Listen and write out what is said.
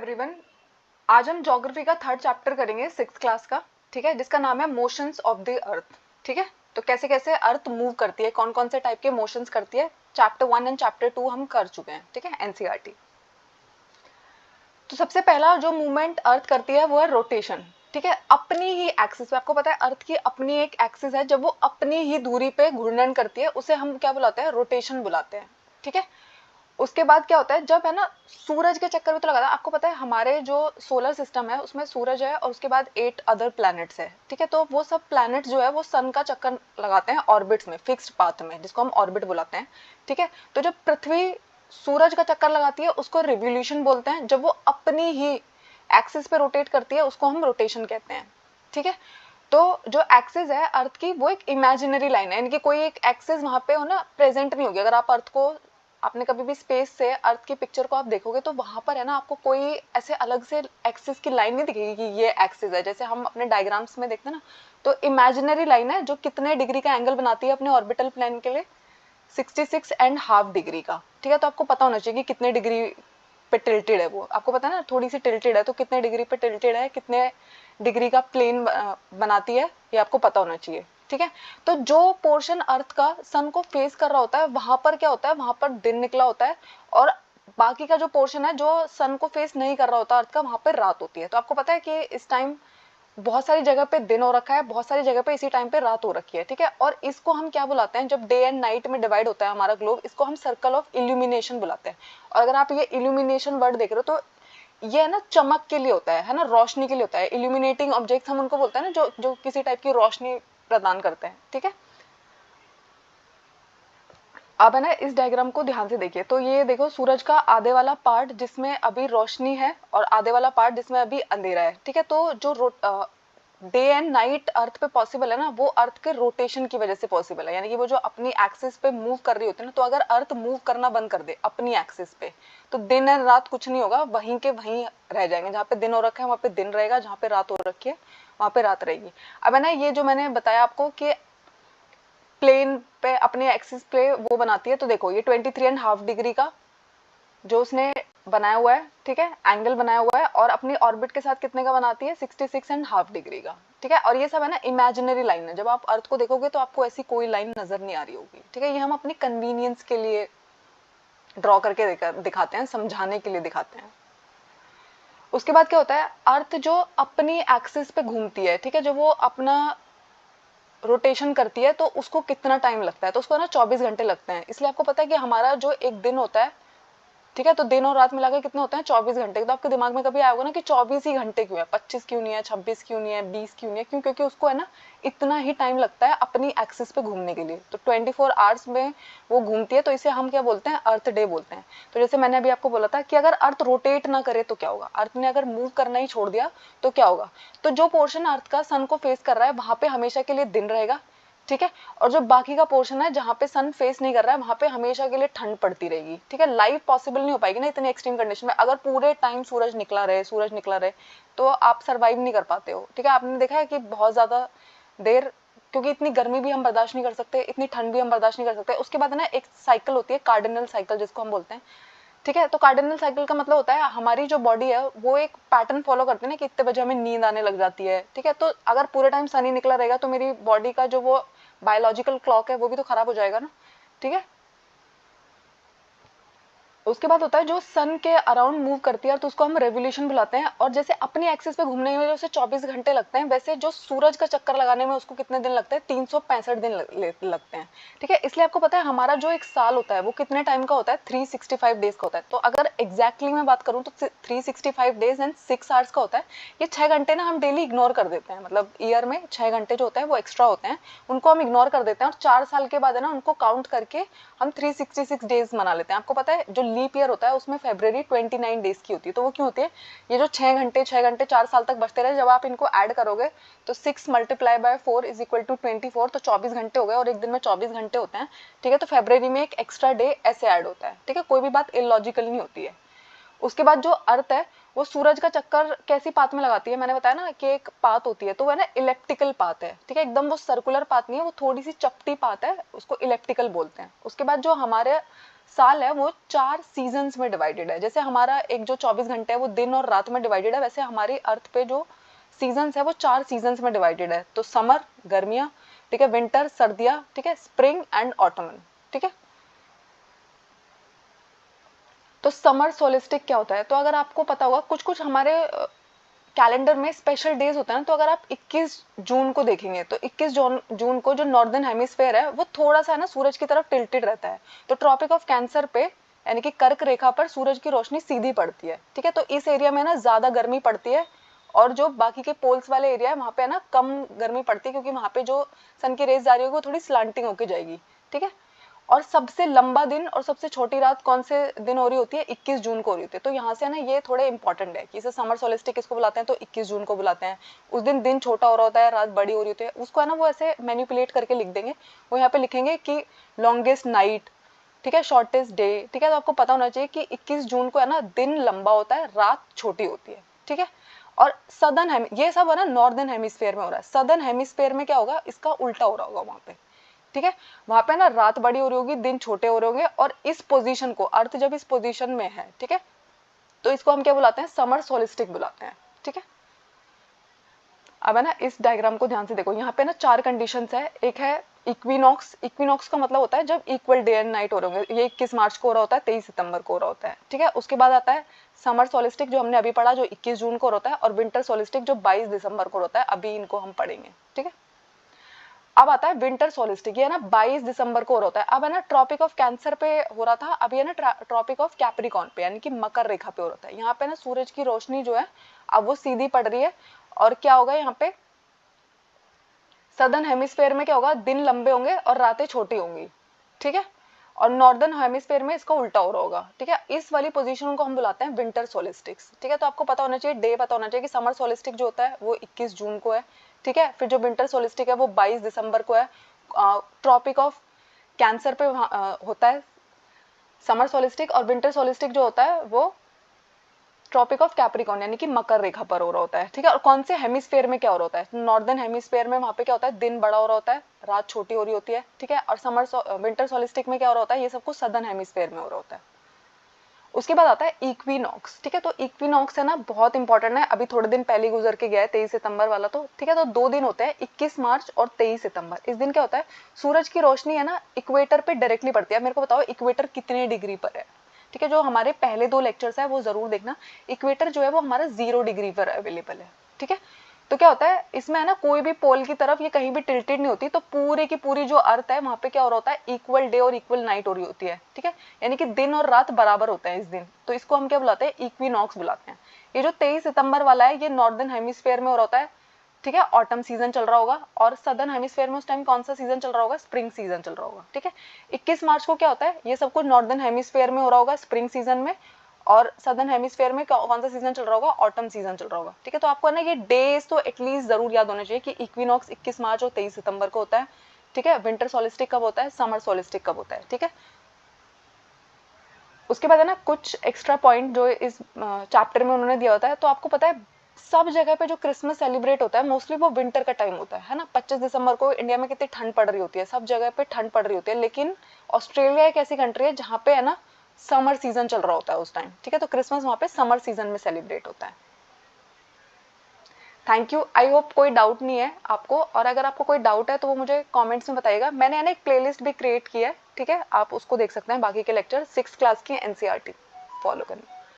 Everyone, आज हम geography का थर्ड चैप्टर करेंगे 6th क्लास का। ठीक है, जिसका नाम है मोशंस ऑफ द अर्थ। ठीक है, तो कैसे कैसे अर्थ मूव करती है, कौन कौन से टाइप के मोशंस करती है, चैप्टर 1 एंड चैप्टर 2 हम कर चुके हैं। ठीक है, एनसीईआरटी। तो सबसे पहला जो मूवमेंट अर्थ करती है वो है रोटेशन। ठीक है, अपनी ही एक्सिस पे। आपको पता है अर्थ की अपनी एक एक्सिस है, जब वो अपनी ही दूरी पे घूर्णन करती है उसे हम क्या बुलाते हैं, रोटेशन बुलाते हैं। ठीक है, उसके बाद क्या होता है, जब है ना सूरज के चक्कर में तो लगाता है। आपको पता है हमारे जो सोलर सिस्टम है उसमें सूरज है और उसके बाद 8 अदर प्लैनेट्स है। ठीक है, तो वो सब प्लैनेट जो है वो सन का चक्कर लगाते हैं ऑर्बिट्स में, फिक्स्ड पाथ में, जिसको हम ऑर्बिट बुलाते हैं। ठीक है, तो जब पृथ्वी सूरज का चक्कर लगाती है उसको रिवोल्यूशन बोलते हैं। जब वो अपनी ही एक्सिस पे रोटेट करती है उसको हम रोटेशन कहते हैं। ठीक है, तो जो एक्सिस है अर्थ की वो एक इमेजिनरी लाइन है, यानी कि कोई एक एक्सिस वहां पे हो ना प्रेजेंट नहीं होगी। अगर आप अर्थ को, आपने कभी भी स्पेस से अर्थ की पिक्चर को आप देखोगे तो वहां पर है ना आपको कोई ऐसे अलग से एक्सिस की लाइन नहीं दिखेगी कि ये एक्सिस है, जैसे हम अपने डायग्राम्स में देखते हैं ना। तो इमेजिनरी लाइन है जो कितने डिग्री का एंगल बनाती है अपने ऑर्बिटल प्लेन के लिए, 66.5 डिग्री का। ठीक है, तो आपको पता होना चाहिए कि कितने डिग्री पे टिल्टेड है वो। आपको पता है ना, थोड़ी सी टिल्टेड है तो कितने डिग्री पे टिल्टेड है, कितने डिग्री का प्लेन बनाती है, ये आपको पता होना चाहिए। ठीक है, तो जो पोर्शन अर्थ का सन को फेस कर रहा होता है वहां पर क्या होता है, वहां पर दिन निकला होता है, और बाकी का जो पोर्शन है जो सन को फेस नहीं कर रहा होता अर्थ का, वहां पर रात होती है। तो आपको पता है कि इस टाइम बहुत सारी जगह पे दिन हो रखा है, बहुत सारी जगह पे इसी टाइम पे रात हो रखी है। ठीक है, और इसको हम क्या बुलाते हैं, जब डे एंड नाइट में डिवाइड होता है हमारा ग्लोब, इसको हम सर्कल ऑफ इल्यूमिनेशन बुलाते हैं। और अगर आप ये इल्यूमिनेशन वर्ड देख रहे हो तो ये है ना चमक के लिए होता है ना, रोशनी के लिए होता है। इल्यूमिनेटिंग ऑब्जेक्ट्स हम उनको बोलते हैं ना, जो जो किसी टाइप की रोशनी प्रदान करते हैं। ठीक है, अब है ना इस डायग्राम को ध्यान से देखिए। तो ये देखो सूरज का आधे वाला पार्ट जिसमें अभी रोशनी है और आधे वाला पार्ट जिसमें अभी अंधेरा है। ठीक है, तो जो डे एंड नाइट अर्थ पे पॉसिबल है ना, वो अर्थ के रोटेशन की वजह से पॉसिबल है। यानी कि वो जो अपनी एक्सिस पे मूव कर रही होती है ना, तो अगर अर्थ मूव करना बंद कर दे अपनी एक्सिस पे तो दिन एंड रात कुछ नहीं होगा, वहीं के वहीं रह जाएंगे। जहाँ पे दिन हो रखा है वहाँ पे दिन रहेगा, जहाँ पे रात हो रखी है वहाँ पे रात रहेगी। अब है ना ये जो मैंने बताया आपको कि प्लेन पे अपने एक्सिस पे वो बनाती है, तो देखो ये 23.5 डिग्री का जो उसने बनाया हुआ है, ठीक है, एंगल बनाया हुआ है, और अपनी ऑर्बिट के साथ कितने का बनाती है, 66.5 डिग्री का। ठीक है, और ये सब है ना इमेजिनरी लाइन है। जब आप अर्थ को देखोगे तो आपको ऐसी कोई लाइन नजर नहीं आ रही होगी। ठीक है, ये हम अपनी कन्वीनियंस के लिए ड्रॉ करके दिखाते हैं, समझाने के लिए दिखाते हैं। उसके बाद क्या होता है, अर्थ जो अपनी एक्सिस पे घूमती है, ठीक है, जो वो अपना रोटेशन करती है तो उसको कितना टाइम लगता है, तो उसको ना 24 घंटे लगते हैं। इसलिए आपको पता है कि हमारा जो एक दिन होता है, ठीक है, तो दिन और रात मिलाकर कितने होते हैं, 24 घंटे। तो आपके दिमाग में कभी आया होगा ना कि 24 ही घंटे क्यों है, 25 क्यों नहीं है, 26 क्यों नहीं है, 20 क्यों नहीं है, क्यों, क्योंकि उसको है ना इतना ही टाइम लगता है अपनी एक्सिस पे घूमने के लिए। तो 24 आवर्स में वो घूमती है, तो इसे हम क्या बोलते हैं, अर्थ डे बोलते हैं। तो जैसे मैंने अभी आपको बोला था कि अगर अर्थ रोटेट ना करे तो क्या होगा, अर्थ ने अगर मूव करना ही छोड़ दिया तो क्या होगा। तो जो पोर्शन अर्थ का सन को फेस कर रहा है वहां पे हमेशा के लिए दिन रहेगा। ठीक है, और जो बाकी का पोर्शन है जहाँ पे सन फेस नहीं कर रहा है वहां पे हमेशा के लिए ठंड पड़ती रहेगी। ठीक है, लाइफ पॉसिबल नहीं हो पाएगी ना इतनी एक्सट्रीम कंडीशन में। अगर पूरे टाइम सूरज निकला रहे तो आप सरवाइव नहीं कर पाते हो। ठीक है, आपने देखा है कि बहुत ज्यादा देर, क्योंकि इतनी गर्मी भी हम बर्दाश्त नहीं कर सकते, इतनी ठंड भी हम बर्दाश्त नहीं कर सकते। उसके बाद ना एक साइकिल होती है, कार्डिनल साइकिल जिसको हम बोलते हैं। ठीक है, तो कार्डिनल साइकिल का मतलब होता है हमारी जो बॉडी है वो एक पैटर्न फॉलो करती है ना, कि इतने बजे हमें नींद आने लग जाती है। ठीक है, तो अगर पूरे टाइम सन ही निकला रहेगा तो मेरी बॉडी का जो वो बायोलॉजिकल क्लॉक है वो भी तो खराब हो जाएगा ना। ठीक है, उसके बाद होता है जो सन के अराउंड मूव करती है तो उसको हम रेवोल्यूशन बुलाते हैं। और जैसे अपनी एक्सिस पे घूमने में उसे 24 घंटे लगते हैं, वैसे जो सूरज का चक्कर लगाने में उसको कितने दिन लगते हैं, 365 दिन लगते हैं। ठीक है, इसलिए आपको पता है हमारा जो एक साल होता है वो कितने टाइम का होता है, 365 डेज का होता है। तो अगर एग्जैक्टली मैं बात करूँ तो 365 डेज एंड 6 आवर्स का होता है। ये 6 घंटे ना हम डेली इग्नोर कर देते हैं, मतलब ईयर में 6 घंटे जो होते हैं वो एक्स्ट्रा होते हैं, उनको हम इग्नोर कर देते हैं। और 4 साल के बाद है ना उनको काउंट करके हम 366 डेज मना लेते हैं। आपको पता है जो लीप ईयर होता है उसमें फरवरी 29 डेज की होती है। तो वो क्यों होती है, ये जो 6 घंटे 4 साल तक बचते रहे, जब आप इनको ऐड करोगे तो 6 multiply by 4 is equal to 24, तो 24 घंटे हो गए, और एक दिन में 24 घंटे होते हैं। ठीक है, तो फरवरी में एक एक्स्ट्रा डे ऐसे ऐड होता है। ठीक है, कोई भी बात इलॉजिकल नहीं होती है। उसके बाद जो अर्थ है वो सूरज का चक्कर कैसी पाथ में लगाती है, मैंने बताया ना कि एक पाथ होती है, तो वो है ना इलेप्टिकल पाथ है, ठीक है, एकदम वो सर्कुलर पाथ नहीं है, वो थोड़ी सी चपटी पाथ है, उसको इलेप्टिकल बोलते हैं। उसके बाद जो हमारे साल है वो 4 सीजन्स में डिवाइडेड है। जैसे हमारा एक जो 24 घंटे है वो दिन और रात में डिवाइडेड है, वैसे हमारी अर्थ पे जो सीजन्स है वो 4 सीजन्स में डिवाइडेड है। तो समर गर्मियां, ठीक है, विंटर सर्दियां, ठीक है, स्प्रिंग एंड ऑटमन, ठीक है। तो समर सोलिस्टिक क्या होता है, तो अगर आपको पता होगा कुछ कुछ हमारे कैलेंडर में स्पेशल डेज होता है ना, तो अगर आप 21 जून को देखेंगे तो 21 जून को जो नॉर्दर्न हेमिस्फेयर है वो थोड़ा सा है ना सूरज की तरफ टिल्टेड रहता है। तो ट्रॉपिक ऑफ कैंसर पे यानी कि कर्क रेखा पर सूरज की रोशनी सीधी पड़ती है, ठीक है। तो इस एरिया में ना ज्यादा गर्मी पड़ती है, और जो बाकी के पोल्स वाले एरिया है वहां पे है ना कम गर्मी पड़ती है, क्योंकि वहां पे जो सन की रेज जा रही होगी वो थोड़ी स्लांटिंग होके जाएगी, ठीक है। और सबसे लंबा दिन और सबसे छोटी रात कौन से दिन हो रही होती है, 21 जून को हो रही होती है। तो यहाँ से ना ये थोड़े इंपॉर्टेंट है कि इसे समर सोलिस्टिक किसको बुलाते हैं, तो 21 जून को बुलाते हैं। उस दिन दिन छोटा हो रहा होता है, रात बड़ी हो रही होती है, उसको है ना वो ऐसे मैनिपुलेट करके लिख देंगे। वो यहाँ पे लिखेंगे कि लॉन्गेस्ट नाइट, ठीक है, शॉर्टेस्ट डे, ठीक है। तो आपको पता होना चाहिए कि 21 जून को है ना दिन लंबा होता है, रात छोटी होती है, ठीक है। और सदर्न ये सब है ना नॉर्दर्न हेमिस्फेयर में हो रहा है। सदर्न हेमिस्फेयर में क्या होगा, इसका उल्टा हो रहा होगा वहां पे, ठीक है। वहां पे ना रात बड़ी हो रही होगी, दिन छोटे हो रहे होंगे, और इस पोजीशन को, अर्थ जब इस पोजीशन में है, ठीक है, तो इसको हम क्या बुलाते हैं, समर सोलिस्टिक बुलाते हैं, ठीक है। अब है ना इस डायग्राम को ध्यान से देखो, यहाँ पे ना 4 कंडीशंस है। एक है इक्विनॉक्स। इक्विनॉक्स का मतलब होता है जब इक्वल डे एंड नाइट हो रहे होंगे, ये 21 मार्च को हो रहा होता है, 23 सितंबर को हो रहा होता है, ठीक है। उसके बाद आता है समर सोलिस्टिक जो हमने अभी पढ़ा, जो 21 जून को होता है, और विंटर सोलिस्टिक जो 22 दिसंबर को होता है, अभी इनको हम पढ़ेंगे, ठीक है। अब आता है विंटर सोलिस्टिक, ये ना 22 दिसंबर को हो रहा होता है। अब है ना ट्रॉपिक ऑफ कैंसर पे हो रहा था, अभी है ना ट्रॉपिक ऑफ कैप्रिकॉन पे यानी कि मकर रेखा पे हो रहा है। यहाँ पे ना सूरज की रोशनी जो है अब वो सीधी पड़ रही है, और क्या होगा यहाँ पे सदर्न हेमिस्फेयर में क्या होगा, दिन लंबे होंगे और रातें छोटी होंगी, ठीक है। और नॉर्दर्न हेमिस्फेयर में इसका उल्टा हो रहा होगा, ठीक है। इस वाली पोजीशन को हम बुलाते हैं विंटर सोलिस्टिक्स, ठीक है। तो आपको पता होना चाहिए, डे पता होना चाहिए कि समर सोलिस्टिक जो होता है वो 21 जून को है, ठीक है। फिर जो विंटर सोलिस्टिक है वो 22 दिसंबर को है। ट्रॉपिक ऑफ कैंसर पे होता है समर सोलिस्टिक, और विंटर सोलिस्टिक जो होता है वो ट्रॉपिक ऑफ कैप्रिकॉन यानी कि मकर रेखा पर हो रहा होता है, ठीक है। और कौन से हेमिस्फेयर में क्या हो रहा होता है, नॉर्दर्न हेमिस्फेयर में वहां पे क्या होता है, दिन बड़ा हो रहा होता है, रात छोटी हो रही होती है, ठीक है। और विंटर सोलिस्टिक में क्या हो रहा होता है, ये सब कुछ सदर्न हेमिस्फेयर में हो रहा होता है। उसके बाद आता है इक्विनॉक्स, ठीक है। तो इक्विनॉक्स है ना बहुत इंपॉर्टेंट है, अभी थोड़े दिन पहले गुजर के गया है, 23 सितंबर वाला, तो ठीक है। तो 2 दिन होते हैं, 21 मार्च और 23 सितंबर। इस दिन क्या होता है, सूरज की रोशनी है ना इक्वेटर पे डायरेक्टली पड़ती है। मेरे को बताओ इक्वेटर कितने डिग्री पर है, ठीक है। जो हमारे पहले 2 लेक्चर्स है वो जरूर देखना। इक्वेटर जो है वो हमारा 0 डिग्री पर अवेलेबल है, ठीक है। तो क्या होता है इसमें है ना कोई भी पोल की तरफ ये कहीं भी टिल्टेड नहीं होती, तो पूरे की पूरी जो अर्थ है वहां पे क्या हो रहा होता है, इक्वल डे और इक्वल नाइट हो रही होती है, ठीक है। यानी कि दिन और रात बराबर होता है इस दिन, तो इसको हम क्या बुलाते हैं, इक्विनॉक्स बुलाते हैं। ये जो 23 सितंबर वाला है ये नॉर्दर्न हेमिस्फेयर में हो रहा होता है, ठीक है। ऑटम सीजन चल रहा होगा, और सदर्न हेमिस्फेयर में उस टाइम कौन सा सीजन चल रहा होगा, स्प्रिंग सीजन चल रहा होगा, ठीक है। 21 मार्च को क्या होता है, ये सब कुछ नॉर्दर्न हेमिस्फेयर में हो रहा होगा स्प्रिंग सीजन में, और सदर्न हेमिस्फेयर में कौन सा सीजन चल रहा होगा, ऑटम सीजन चल रहा होगा, ठीक है। तो आपको ना ये डेज तो एटलीस्ट जरूर याद होने चाहिए कि इक्विनॉक्स 21 मार्च और 23 सितंबर को होता है, ठीक है। विंटर सोलिस्टिक कब होता है, समर सोलिस्टिक कब होता है, ठीक है। उसके बाद है ना कुछ एक्स्ट्रा पॉइंट जो इस चैप्टर में उन्होंने दिया होता है। तो आपको पता है सब जगह पे जो क्रिसमस सेलिब्रेट होता है मोस्टली वो विंटर का टाइम होता है ना। 25 दिसंबर को इंडिया में कितनी ठंड पड़ रही होती है, सब जगह पे ठंड पड़ रही होती है, लेकिन ऑस्ट्रेलिया एक ऐसी कंट्री है जहाँ पे है ना समर सीजन चल रहा होता है उस टाइम, ठीक है। तो क्रिसमस वहां पे समर सीजन में सेलिब्रेट होता है। थैंक यू, आई होप कोई डाउट नहीं है आपको, और अगर आपको कोई डाउट है तो वो मुझे कमेंट्स में बताइएगा। मैंने ना एक प्लेलिस्ट भी क्रिएट की है, ठीक है, आप उसको देख सकते हैं, बाकी के लेक्चर 6th क्लास की एनसीईआरटी फॉलो करनी।